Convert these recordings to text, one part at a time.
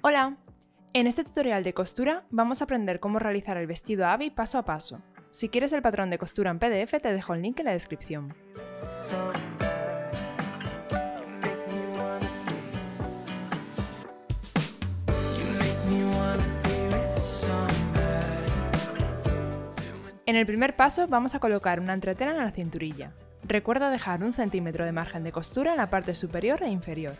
Hola, en este tutorial de costura vamos a aprender cómo realizar el vestido Abby paso a paso. Si quieres el patrón de costura en PDF te dejo el link en la descripción. En el primer paso vamos a colocar una entretela en la cinturilla. Recuerda dejar 1 centímetro de margen de costura en la parte superior e inferior.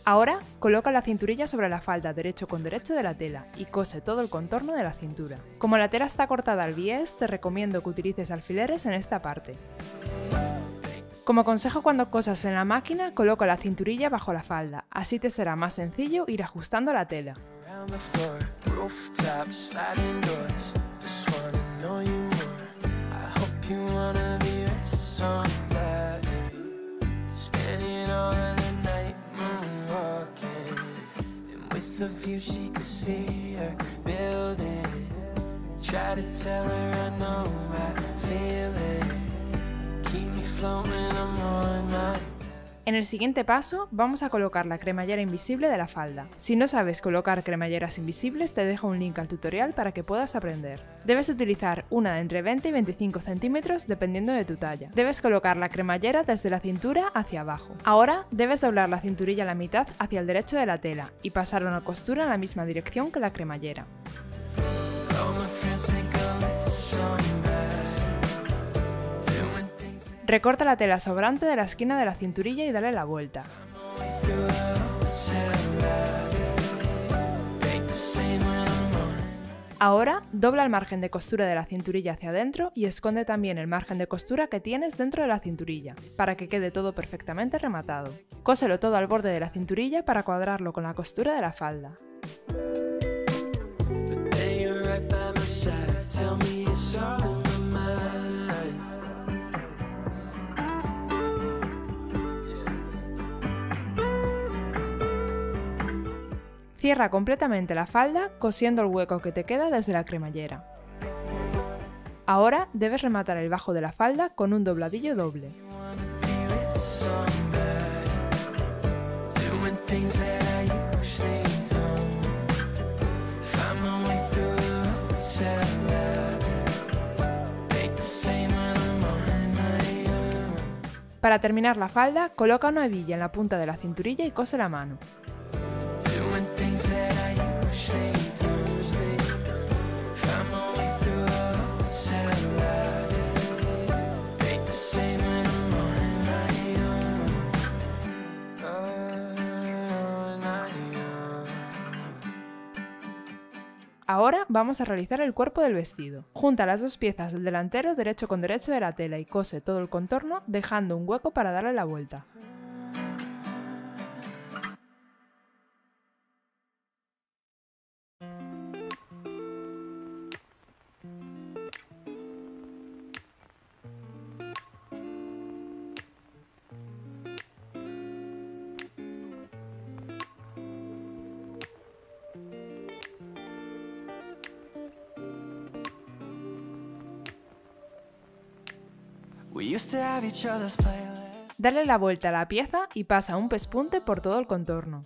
Ahora, coloca la cinturilla sobre la falda derecho con derecho de la tela y cose todo el contorno de la cintura. Como la tela está cortada al bies, te recomiendo que utilices alfileres en esta parte. Como consejo cuando cosas en la máquina, coloca la cinturilla bajo la falda, así te será más sencillo ir ajustando la tela. En el siguiente paso vamos a colocar la cremallera invisible de la falda. Si no sabes colocar cremalleras invisibles te dejo un link al tutorial para que puedas aprender. Debes utilizar una de entre 20 y 25 centímetros dependiendo de tu talla. Debes colocar la cremallera desde la cintura hacia abajo. Ahora debes doblar la cinturilla a la mitad hacia el derecho de la tela y pasar una costura en la misma dirección que la cremallera. Recorta la tela sobrante de la esquina de la cinturilla y dale la vuelta. Ahora, dobla el margen de costura de la cinturilla hacia adentro y esconde también el margen de costura que tienes dentro de la cinturilla, para que quede todo perfectamente rematado. Cóselo todo al borde de la cinturilla para cuadrarlo con la costura de la falda. Cierra completamente la falda cosiendo el hueco que te queda desde la cremallera. Ahora debes rematar el bajo de la falda con un dobladillo doble. Para terminar la falda, coloca una hebilla en la punta de la cinturilla y cose la mano. Ahora vamos a realizar el cuerpo del vestido. Junta las dos piezas del delantero derecho con derecho de la tela y cose todo el contorno dejando un hueco para darle la vuelta. Dale la vuelta a la pieza y pasa un pespunte por todo el contorno.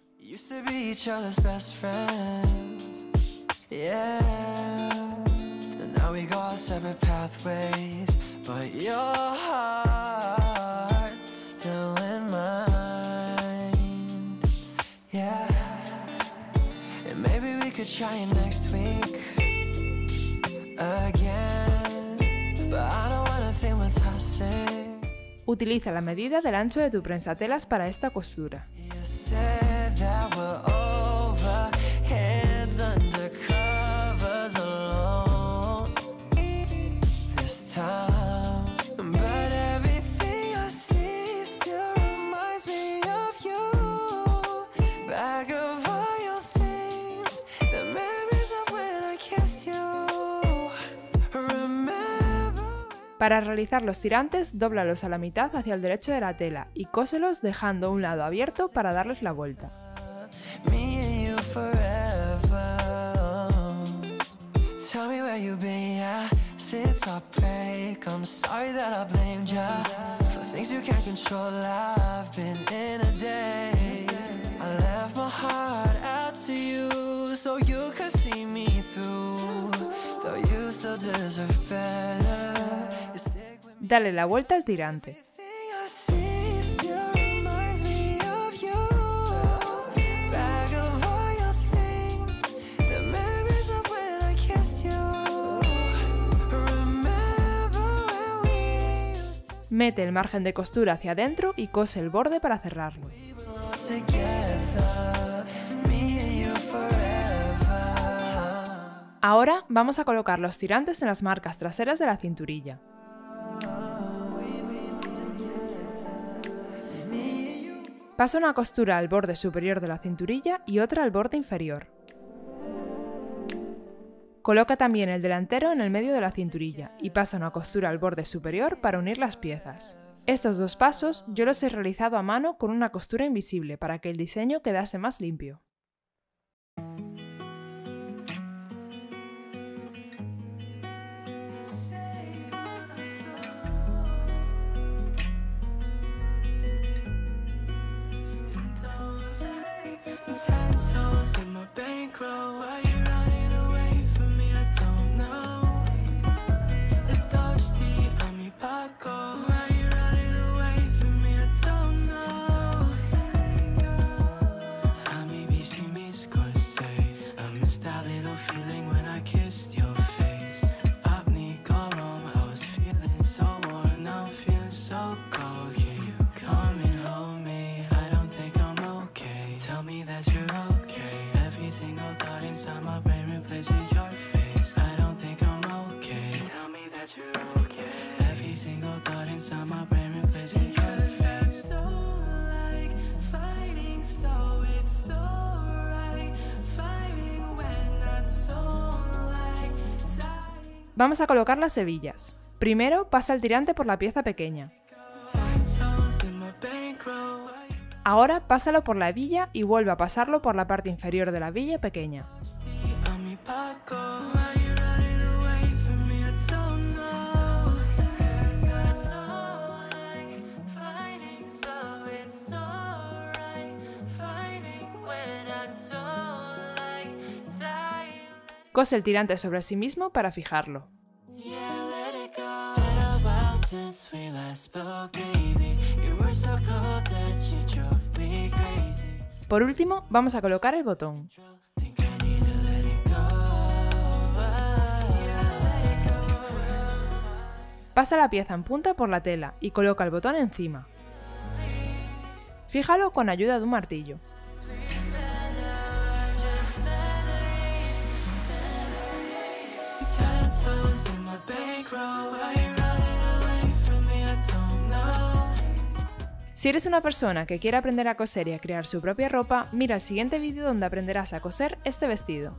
Utiliza la medida del ancho de tu prensatelas para esta costura. Para realizar los tirantes, dóblalos a la mitad hacia el derecho de la tela y cóselos dejando un lado abierto para darles la vuelta. since our break, I'm sorry that I blamed ya for things you can't control. I've been in a daze. I left my heart out to you so you could see me through, though you still deserve better. You stick with me. Dale la vuelta al tirante. Everything I see still reminds me of you. Bag of all your things, the memories of when I kissed you. Remember when we used to Mete el margen de costura hacia adentro y cose el borde para cerrarlo. belong together, me and you forever. Ahora vamos a colocar los tirantes en las marcas traseras de la cinturilla. Pasa una costura al borde superior de la cinturilla y otra al borde inferior. Coloca también el delantero en el medio de la cinturilla y pasa una costura al borde superior para unir las piezas. Estos dos pasos yo los he realizado a mano con una costura invisible para que el diseño quedase más limpio. Ten toes in my bankroll. Why you running away from me? I don't know. The thirsty on me, Paco. Why you running away from me? I don't know. A mi bici mis cosas. I missed that little feeling when I kissed your face. Apni korom, I was feeling so warm. Now I'm feeling so cold. Can you come and hold me? I don't think I'm okay. Tell me that you're okay. Every single thought inside my brain replaces your face. I don't think I'm okay. Tell me that you're okay. Every single thought inside my brain replaces your face. I don't like fighting, so it's alright. Fighting when I don't like dying. Vamos a colocar las hebillas. Primero pasa el tirante por la pieza pequeña. Ten toes in my bankroll. Ahora pásalo por la hebilla y vuelve a pasarlo por la parte inferior de la hebilla pequeña. On me, Paco. Why you running away from me? I don't know. 'Cause I don't like fighting, so it's alright. Fighting when I don't like dying. Cose el tirante sobre sí mismo para fijarlo. Yeah, let it go. It's been a while since we last spoke, baby. You were so cold that you drove me crazy. Por último, vamos a colocar el botón. Think I need to let it go. Yeah, let it go. Pasa la pieza en punta por la tela y coloca el botón encima. Fíjalo con ayuda de un martillo. Ten toes in my bankroll. Why you running away from me? I don't know. Si eres una persona que quiere aprender a coser y a crear su propia ropa, mira el siguiente vídeo donde aprenderás a coser este vestido.